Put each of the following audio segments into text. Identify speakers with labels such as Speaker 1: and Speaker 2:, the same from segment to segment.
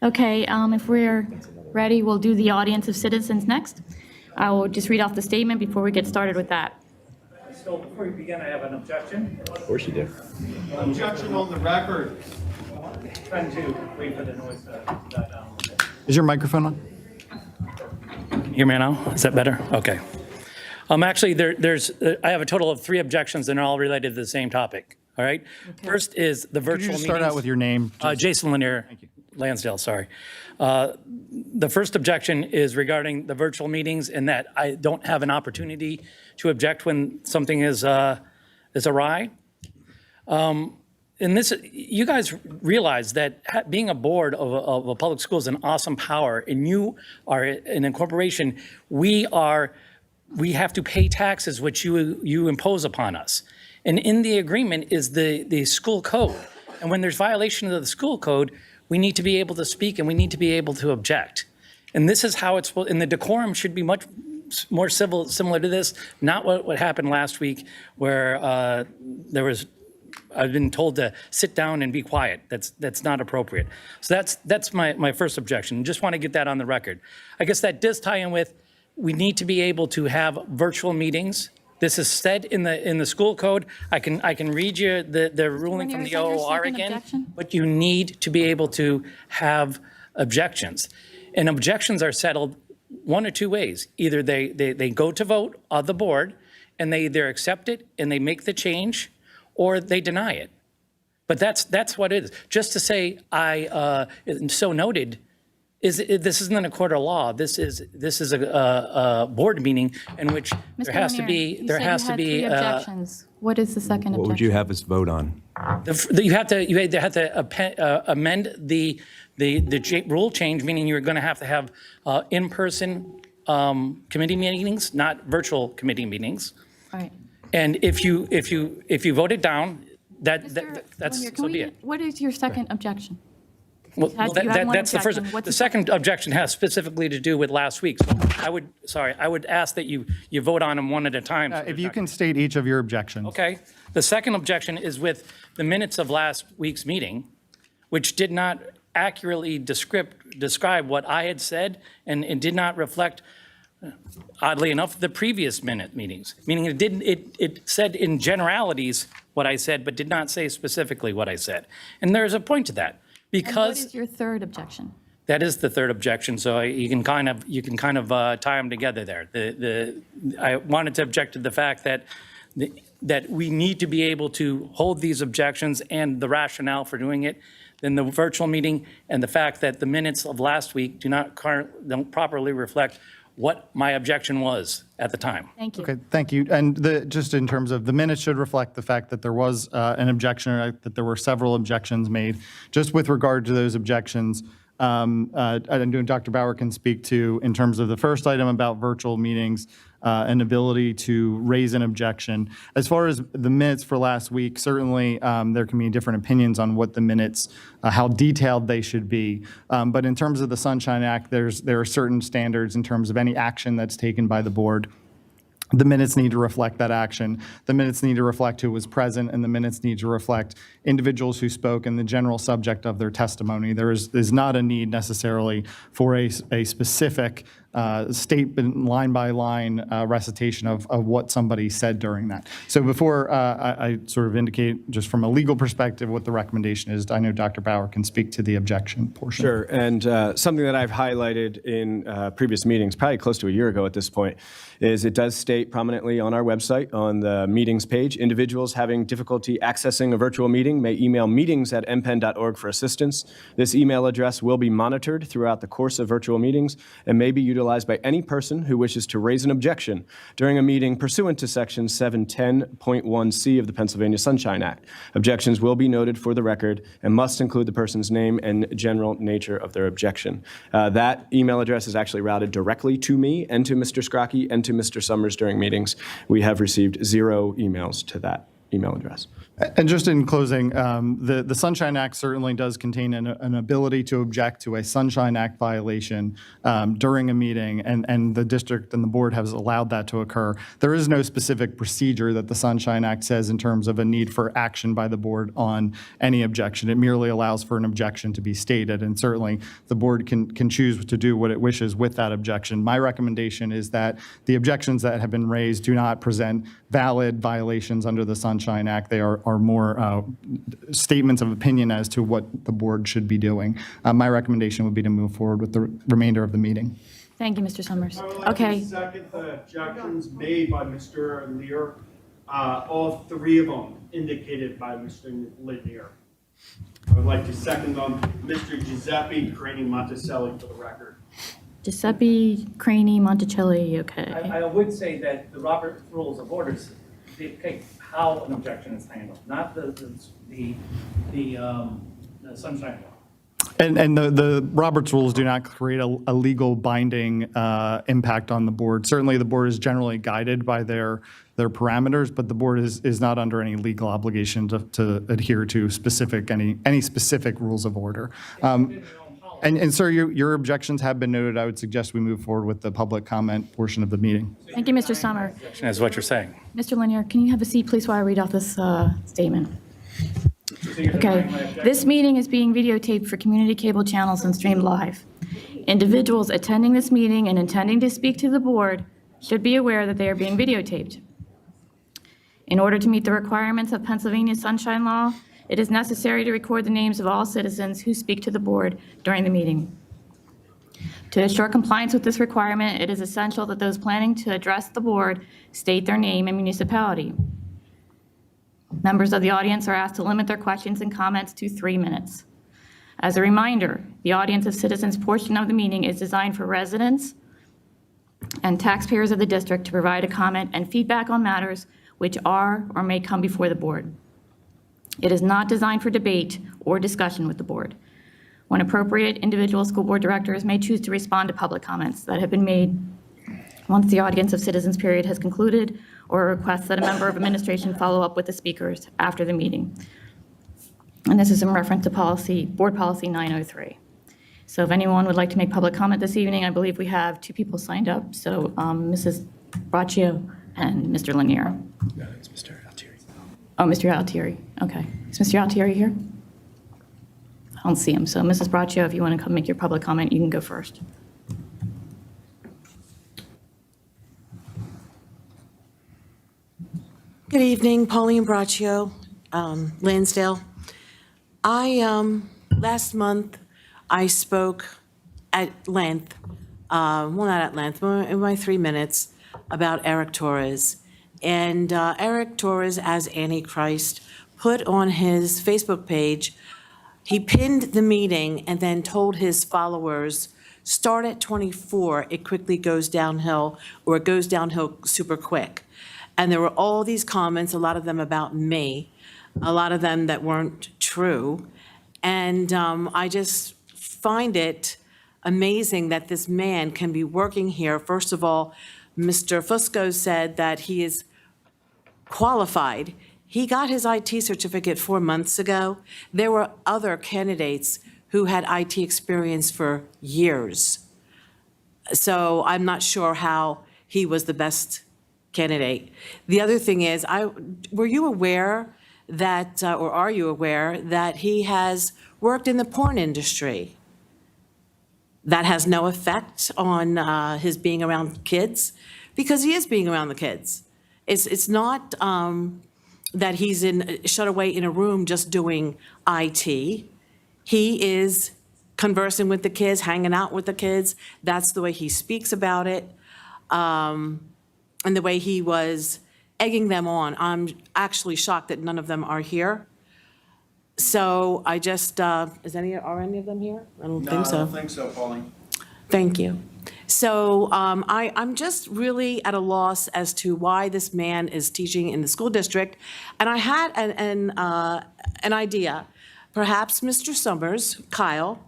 Speaker 1: Okay, if we're ready, we'll do the audience of citizens next. I will just read off the statement before we get started with that.
Speaker 2: So before we begin, I have an objection.
Speaker 3: Of course you do.
Speaker 4: Objection on the record.
Speaker 2: Trying to wait for the noise to die down.
Speaker 4: Is your microphone on?
Speaker 2: Hear me now? Is that better? Okay. Actually, I have a total of 3 objections, and they're all related to the same topic. All right. Okay. First is the virtual
Speaker 4: Could you just
Speaker 2: meetings.
Speaker 4: start out with your name?
Speaker 2: Jason Lanier. Thank you. Lansdale, sorry. The first objection is regarding the virtual meetings, and that I don't have an opportunity to object when something is awry. And this, you guys realize that being a board of a public school is an awesome power, and you are in a corporation. We have to pay taxes, which you impose upon us. And in the agreement is the school code. And when there's violation of the school code, we need to be able to speak and we need to be able to object. And this is how it's, and the decorum should be much more similar to this, not what happened last week where I've been told to sit down and be quiet. That's not appropriate. So that's my first objection. Just want to get that on the record. I guess that does tie in with, we need to be able to have virtual meetings. This is said in the school code. I can read you the ruling from the OOR again, objection? But you need to be able to have objections. And objections are settled one or two ways. Either they go to vote of the board and they either accept it and they make the change, or they deny it. But that's what it is. Just to say so noted. This isn't a court of law. This is a board meeting in which there has to be
Speaker 1: objections. What is the second objection?
Speaker 3: What would you have us vote on?
Speaker 2: You have to amend the rule change, meaning you're going to have in-person committee meetings, not virtual committee meetings.
Speaker 1: All right.
Speaker 2: And if you vote it down, that's so be it.
Speaker 1: What is your second objection?
Speaker 2: Well, that's the first. The second objection has specifically to do with last week. So I would ask that you vote on them one at a time.
Speaker 4: If you can state each of your objections.
Speaker 2: Okay. The second objection is with the minutes of last week's meeting, which did not accurately describe what I had said and did not reflect, oddly enough, the previous meetings. Meaning it said in generalities what I said, but did not say specifically what I said. And there's a point to that. Because
Speaker 1: and what is your third objection?
Speaker 2: That is the third objection. So you can kind of tie them together there. I wanted to object to the fact that we need to be able to hold these objections and the rationale for doing it. Then the virtual meeting and the fact that the minutes of last week don't properly reflect what my objection was at the time.
Speaker 1: Thank you.
Speaker 4: Okay, thank you. And just in terms of the minutes should reflect the fact that there was an objection, or that there were several objections made. Just with regard to those objections, Dr. Bauer can speak to, in terms of the first item about virtual meetings, an ability to raise an objection. As far as the minutes for last week, certainly there can be different opinions on what the minutes, how detailed they should be. But in terms of the Sunshine Act, there are certain standards in terms of any action that's taken by the board. The minutes need to reflect that action. The minutes need to reflect who was present, and the minutes need to reflect individuals who spoke and the general subject of their testimony. There's not a need necessarily for a specific statement, line-by-line recitation of what somebody said during that. So before I sort of indicate, just from a legal perspective, what the recommendation is, I know Dr. Bauer can speak to the objection portion.
Speaker 3: Sure, and something that I've highlighted in previous meetings, probably close to a year ago at this point, is it does state prominently on our website, on the meetings page, individuals having difficulty accessing a virtual meeting may email meetings@npenn.org for assistance. This email address will be monitored throughout the course of virtual meetings and may be utilized by any person who wishes to raise an objection during a meeting pursuant to Section 710.1C of the Pennsylvania Sunshine Act. Objections will be noted for the record and must include the person's name and general nature of their objection. That email address is actually routed directly to me and to Mr. Scrocky and to Mr. Summers during meetings. We have received 0 emails to that email address.
Speaker 4: And just in closing, the Sunshine Act certainly does contain an ability to object to a Sunshine Act violation during a meeting, and the district and the board has allowed that to occur. There is no specific procedure that the Sunshine Act says in terms of a need for action by the board on any objection. It merely allows for an objection to be stated, and certainly the board can choose to do what it wishes with that objection. My recommendation is that the objections that have been raised do not present valid violations under the Sunshine Act. They are more statements of opinion as to what the board should be doing. My recommendation would be to move forward with the remainder of the meeting.
Speaker 1: Thank you, Mr. Summers.
Speaker 5: I would like
Speaker 1: Okay.
Speaker 5: to second the objections made by Mr. Lear. All three of them indicated by Mr. Lanier. I would like to second them. Mr. Giuseppe Craney Monticelli for the record.
Speaker 1: Giuseppe Craney Monticelli, okay.
Speaker 2: I would say that the Robert Rules of Orders dictate how an objection is handled, not the sunshine law.
Speaker 4: And the Roberts rules do not create a legal binding impact on the board. Certainly, the board is generally guided by their parameters, but the board is not under any legal obligation to adhere to any specific rules of order. And sir, your objections have been noted. I would suggest we move forward with the public comment portion of the meeting.
Speaker 1: Thank you, Mr. Summer.
Speaker 2: Is what you're saying.
Speaker 1: Mr. Lanier, can you have a seat, please, while I read off this statement? Okay. This meeting is being videotaped for community cable channels and streamed live. Individuals attending this meeting and intending to speak to the board should be aware that they are being videotaped. In order to meet the requirements of Pennsylvania Sunshine Law, it is necessary to record the names of all citizens who speak to the board during the meeting. To ensure compliance with this requirement, it is essential that those planning to address the board state their name and municipality. Members of the audience are asked to limit their questions and comments to 3 minutes. As a reminder, the audience of citizens portion of the meeting is designed for residents and taxpayers of the district to provide a comment and feedback on matters which are or may come before the board. It is not designed for debate or discussion with the board. When appropriate, individual school board directors may choose to respond to public comments that have been made once the audience of citizens period has concluded, or request that a member of administration follow up with the speakers after the meeting. And this is in reference to board policy 903. So if anyone would like to make public comment this evening, I believe we have 2 people signed up. So Mrs. Braccio and Mr. Lanier.
Speaker 3: No, it's Mr. Altieri.
Speaker 1: Oh, Mr. Altieri. Okay. Is Mr. Altieri here? I don't see him. So Mrs. Braccio, if you want to come make your public comment, you can go first.
Speaker 6: Good evening, Pauline Braccio, Lansdale. Last month, I spoke at length, well, not at length, but in my 3 minutes, about Eric Torres. And Eric Torres, as Antichrist, put on his Facebook page, he pinned the meeting and then told his followers, start at 24, it quickly goes downhill, or it goes downhill super quick. And there were all these comments, a lot of them about me, a lot of them that weren't true. And I just find it amazing that this man can be working here. First of all, Mr. Fusco said that he is qualified. He got his IT certificate 4 months ago. There were other candidates who had IT experience for years. So I'm not sure how he was the best candidate. The other thing is, were you aware that, or are you aware that he has worked in the porn industry? That has no effect on his being around kids, because he is being around the kids. It's not that he's shut away in a room just doing IT. He is conversing with the kids, hanging out with the kids. That's the way he speaks about it. And the way he was egging them on. I'm actually shocked that none of them are here. So I just, are any of them here? I don't think so.
Speaker 5: I don't think so, Pauline.
Speaker 6: Thank you. So I'm just really at a loss as to why this man is teaching in the school district. And I had an idea. Perhaps Mr. Summers, Kyle,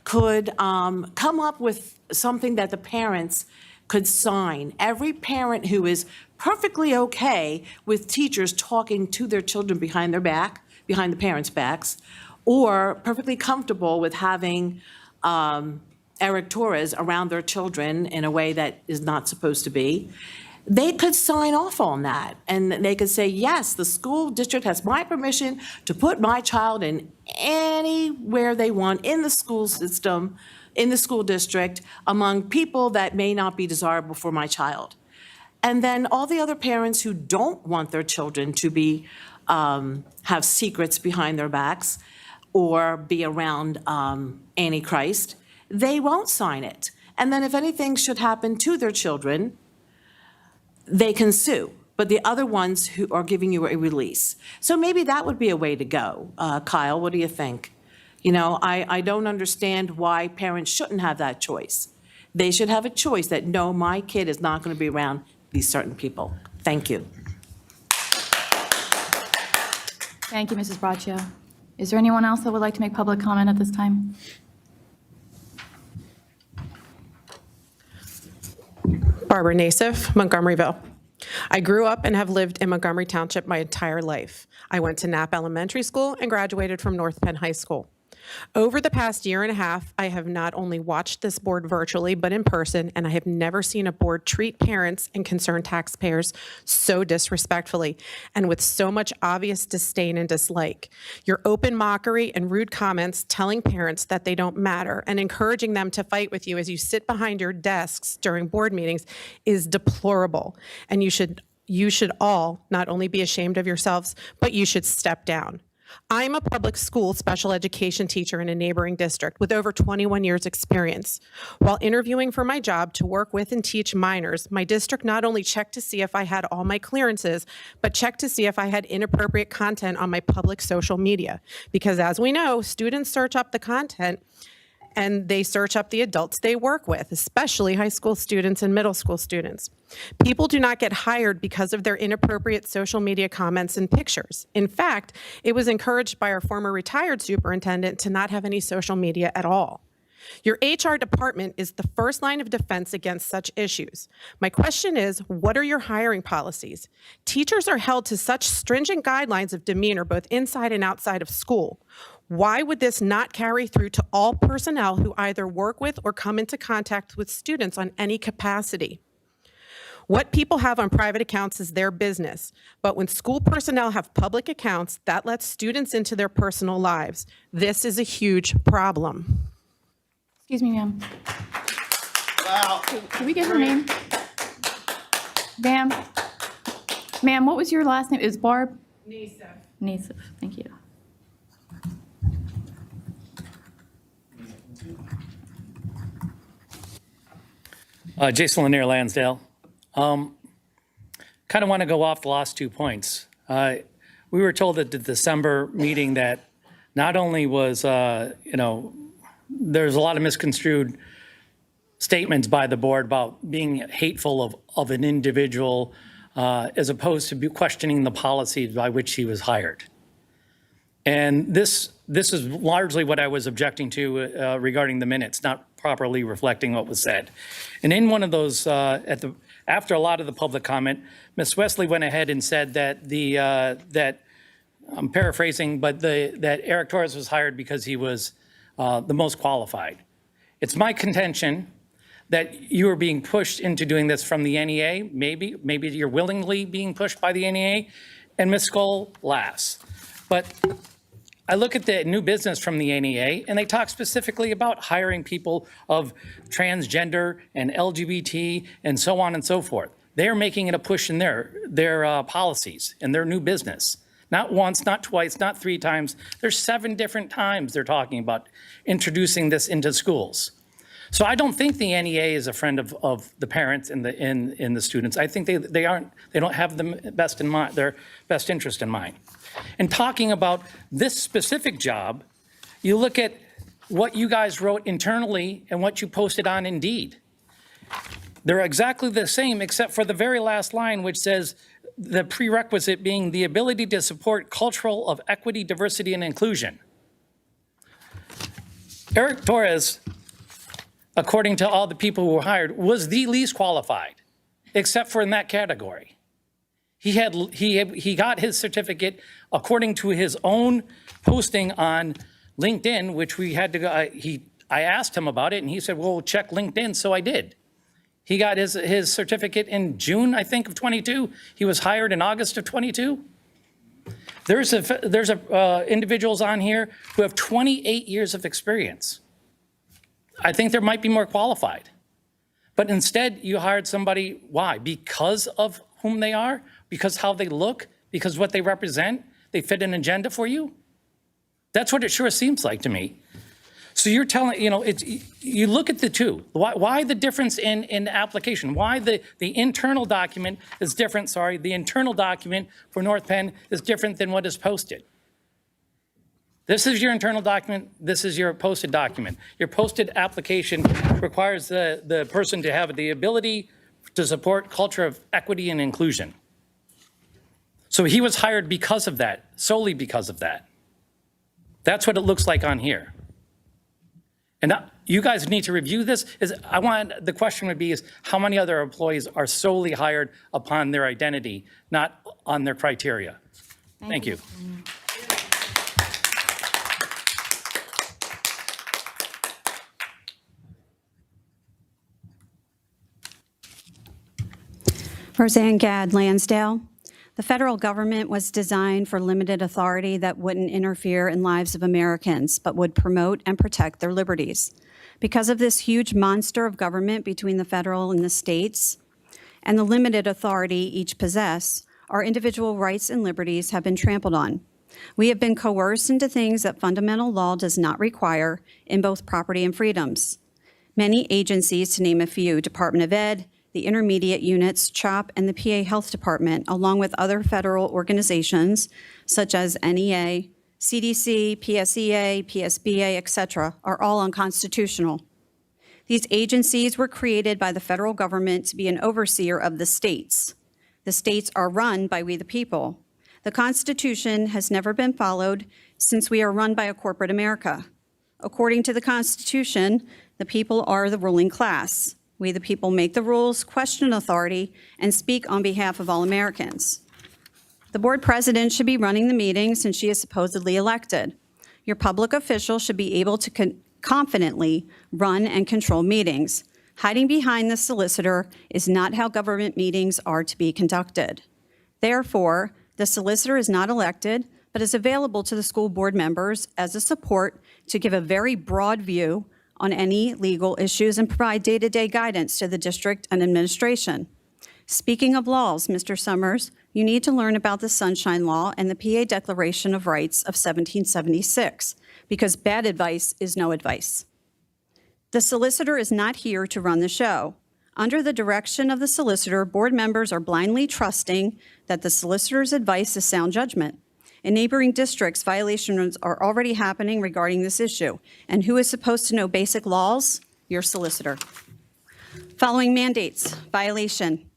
Speaker 6: could come up with something that the parents could sign, every parent who is perfectly okay with teachers talking to their children behind their back, behind the parents' backs, or perfectly comfortable with having Eric Torres around their children in a way that is not supposed to be, they could sign off on that. And they could say, yes, the school district has my permission to put my child in anywhere they want in the school system, in the school district, among people that may not be desirable for my child. And then all the other parents who don't want their children to be, have secrets behind their backs or be around Antichrist, they won't sign it. And then if anything should happen to their children, they can sue, but the other ones who are giving you a release. So maybe that would be a way to go. Kyle, what do you think? You know, I don't understand why parents shouldn't have that choice. They should have a choice that, no, my kid is not going to be around these certain people. Thank you.
Speaker 1: Thank you, Mrs. Braccio. Is there anyone else that would like to make public comment at this time?
Speaker 7: Barbara Nassif, Montgomeryville. I grew up and have lived in Montgomery Township my entire life. I went to Knapp Elementary School and graduated from North Penn High School. Over the past year and a half, I have not only watched this board virtually, but in person, and I have never seen a board treat parents and concerned taxpayers so disrespectfully and with so much obvious disdain and dislike. Your open mockery and rude comments telling parents that they don't matter and encouraging them to fight with you as you sit behind your desks during board meetings is deplorable, and you should all not only be ashamed of yourselves, but you should step down. I'm a public school special education teacher in a neighboring district with over 21 years experience. While interviewing for my job to work with and teach minors, my district not only checked to see if I had all my clearances, but checked to see if I had inappropriate content on my public social media. Because as we know, students search up the content and they search up the adults they work with, especially high school students and middle school students. People do not get hired because of their inappropriate social media comments and pictures. In fact, it was encouraged by our former retired superintendent to not have any social media at all. Your HR department is the first line of defense against such issues. My question is, what are your hiring policies? Teachers are held to such stringent guidelines of demeanor both inside and outside of school. Why would this not carry through to all personnel who either work with or come into contact with students on any capacity? What people have on private accounts is their business, but when school personnel have public accounts, that lets students into their personal lives. This is a huge problem.
Speaker 1: Excuse me, ma'am.
Speaker 5: Wow.
Speaker 1: Can we get her name? Ma'am, what was your last name? It was Barb? Nassif. Nassif, thank you.
Speaker 2: Jason Lanier, Lansdale. Kind of want to go off the last 2 points. We were told at the December meeting that not only was, there's a lot of misconstrued statements by the board about being hateful of an individual as opposed to questioning the policies by which he was hired. And this is largely what I was objecting to regarding the minutes, not properly reflecting what was said. And in one of those, after a lot of the public comment, Ms. Wesley went ahead and said that that I'm paraphrasing, but that Eric Torres was hired because he was the most qualified. It's my contention that you are being pushed into doing this from the NEA. Maybe you're willingly being pushed by the NEA, and Ms. Skoll laughs. But I look at the new business from the NEA, and they talk specifically about hiring people of transgender and LGBT and so on and so forth. They are making it a push in their policies and their new business. Not once, not twice, not 3 times. There's 7 different times they're talking about introducing this into schools. So I don't think the NEA is a friend of the parents and the students. I think they don't have the best in mind, their best interest in mind. And talking about this specific job, you look at what you guys wrote internally and what you posted on Indeed. They're exactly the same except for the very last line, which says the prerequisite being the ability to support cultural of equity, diversity, and inclusion. Eric Torres according to all the people who were hired, was the least qualified, except for in that category. He got his certificate according to his own posting on LinkedIn, which we had to go, I asked him about it and he said, well, check LinkedIn, so I did. He got his certificate in June, I think, of 22. He was hired in August of 22. There's individuals on here who have 28 years of experience. I think there might be more qualified. But instead, you hired somebody, why? Because of whom they are? Because how they look? Because what they represent? They fit an agenda for you? That's what it sure seems like to me. So you're telling, you look at the two. Why the difference in application? Why the internal document is different, the internal document for North Penn is different than what is posted. This is your internal document, this is your posted document. Your posted application requires the person to have the ability to support culture of equity and inclusion. So he was hired because of that, solely because of that. That's what it looks like on here. And you guys need to review this. The question would be is how many other employees are solely hired upon their identity, not on their criteria? Thank you.
Speaker 8: Roseanne Gadd, Lansdale. The federal government was designed for limited authority that wouldn't interfere in lives of Americans, but would promote and protect their liberties. Because of this huge monster of government between the federal and the states, and the limited authority each possess, our individual rights and liberties have been trampled on. We have been coerced into things that fundamental law does not require in both property and freedoms. Many agencies, to name a few, Department of Ed, the intermediate units, CHOP, and the PA Health Department, along with other federal organizations such as NEA, CDC, PSEA, PSBA, etc., are all unconstitutional. These agencies were created by the federal government to be an overseer of the states. The states are run by we the people. The Constitution has never been followed since we are run by a corporate America. According to the Constitution, the people are the ruling class. We the people make the rules, question authority, and speak on behalf of all Americans. The board president should be running the meeting since she is supposedly elected. Your public official should be able to confidently run and control meetings. Hiding behind the solicitor is not how government meetings are to be conducted. Therefore, the solicitor is not elected, but is available to the school board members as a support to give a very broad view on any legal issues and provide day-to-day guidance to the district and administration. Speaking of laws, Mr. Summers, you need to learn about the Sunshine Law and the PA Declaration of Rights of 1776, because bad advice is no advice. The solicitor is not here to run the show. Under the direction of the solicitor, board members are blindly trusting that the solicitor's advice is sound judgment. In neighboring districts, violations are already happening regarding this issue. And who is supposed to know basic laws? Your solicitor. Following mandates, violation.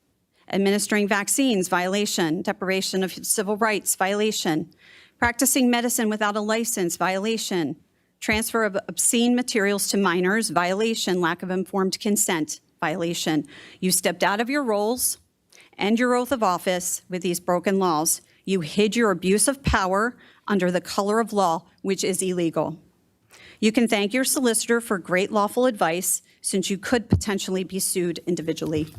Speaker 8: Administering vaccines, violation. Deprivation of civil rights, violation. Practicing medicine without a license, violation. Transfer of obscene materials to minors, violation. Lack of informed consent, violation. You stepped out of your roles and your oath of office with these broken laws. You hid your abuse of power under the color of law, which is illegal. You can thank your solicitor for great lawful advice, since you could potentially be sued individually.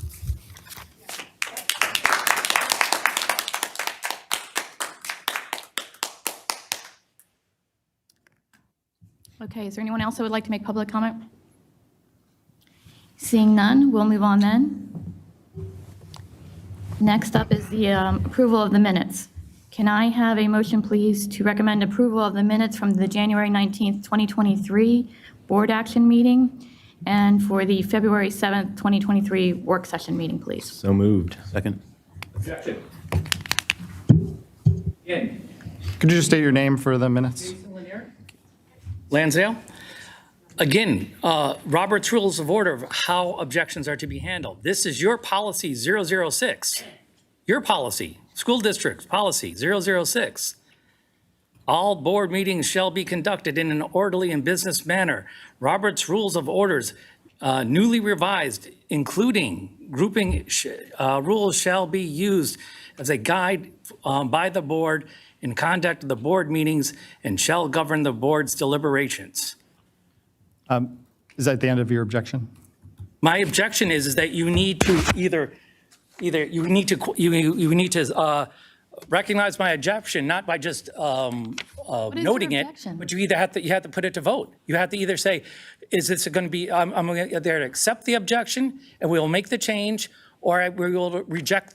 Speaker 1: Okay, is there anyone else who would like to make public comment? Seeing none, we'll move on then. Next up is the approval of the minutes. Can I have a motion, please, to recommend approval of the minutes from the January 19th, 2023 board action meeting and for the February 7th, 2023 work session meeting, please?
Speaker 9: So moved. Second.
Speaker 2: Objection. Again.
Speaker 4: Could you just state your name for the minutes?
Speaker 2: Lansdale. Again, Robert's Rules of Order of how objections are to be handled. This is your policy 006. Your policy, school district's policy 006. All board meetings shall be conducted in an orderly and business manner. Robert's Rules of Orders newly revised, including grouping rules shall be used as a guide by the board in conduct of the board meetings and shall govern the board's deliberations.
Speaker 4: Is that the end of your objection?
Speaker 2: My objection is that you need to either you need to recognize my objection, not by just
Speaker 1: is your
Speaker 2: noting it,
Speaker 1: objection?
Speaker 2: but you have to put it to vote. You have to either say, is this going to be, I'm there to accept the objection and we will make the change, or we will reject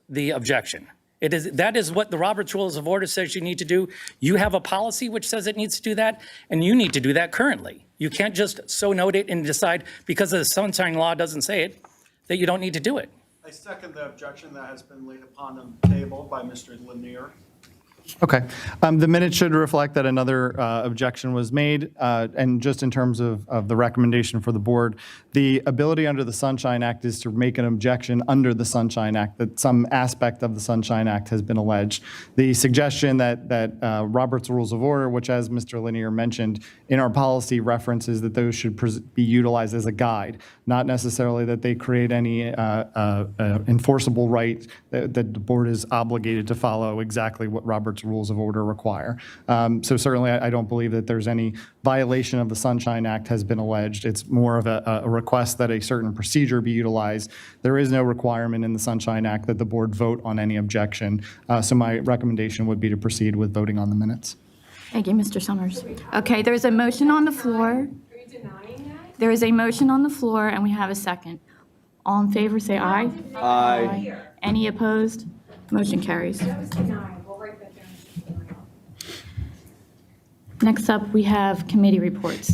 Speaker 2: the objection. That is what the Robert's Rules of Order says you need to do. You have a policy which says it needs to do that, and you need to do that currently. You can't just so note it and decide because the Sunshine Law doesn't say it, that you don't need to do it.
Speaker 5: I second the objection that has been laid upon the table by Mr. Lanier.
Speaker 4: Okay. The minutes should reflect that another objection was made. And just in terms of the recommendation for the board, the ability under the Sunshine Act is to make an objection under the Sunshine Act, that some aspect of the Sunshine Act has been alleged. The suggestion that Robert's Rules of Order, which as Mr. Lanier mentioned, in our policy references that those should be utilized as a guide, not necessarily that they create any enforceable right that the board is obligated to follow exactly what Robert's Rules of Order require. So certainly I don't believe that there's any violation of the Sunshine Act has been alleged. It's more of a request that a certain procedure be utilized. There is no requirement in the Sunshine Act that the board vote on any objection. So my recommendation would be to proceed with voting on the minutes.
Speaker 1: Thank you, Mr. Summers. Okay, there is a motion on the floor. There is a motion on the floor, and we have a second. All in favor, say aye. Aye. Any opposed? Motion carries. Next up, we have committee reports.